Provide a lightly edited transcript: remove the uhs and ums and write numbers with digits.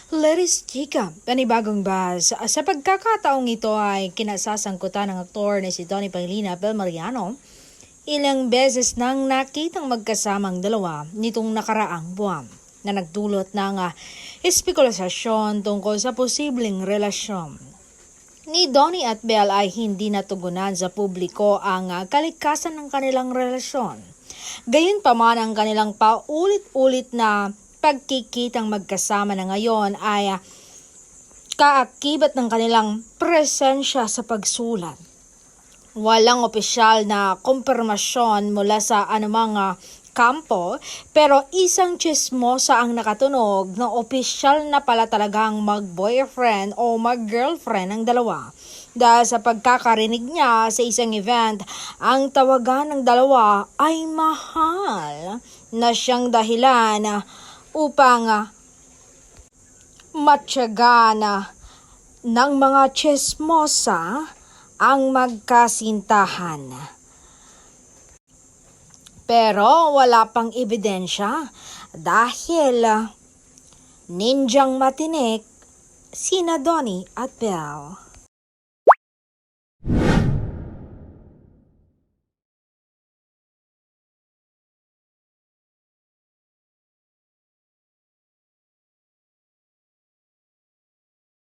Ladies Chika, panibagong buzz. Sa pagkakataong ito ay kinasasangkutan ng aktor na si Donnie Pangilinan Mariano. Ilang beses nang nakitang magkasamang dalawa nitong nakaraang buwan na nagdulot ng espekulasyon tungkol sa posibleng relasyon. Ni Donnie at Belle ay hindi natugunan sa publiko ang kalikasan ng kanilang relasyon. Gayunpaman ang kanilang paulit-ulit na pagkikitang magkasama na ngayon ay kaakibat ng kanilang presensya sa pagsulat. Walang opisyal na kumpirmasyon mula sa anumang kampo, pero isang tsismosa ang nakatunog na opisyal na pala talagang mag-boyfriend o mag-girlfriend ang dalawa. Dahil sa pagkakarinig niya sa isang event, ang tawagan ng dalawa ay mahal na siyang dahilan upang matyagan ng mga tsismosa ang magkasintahan. Pero wala pang ebidensya dahil ninjang matinik sina Donnie at Belle.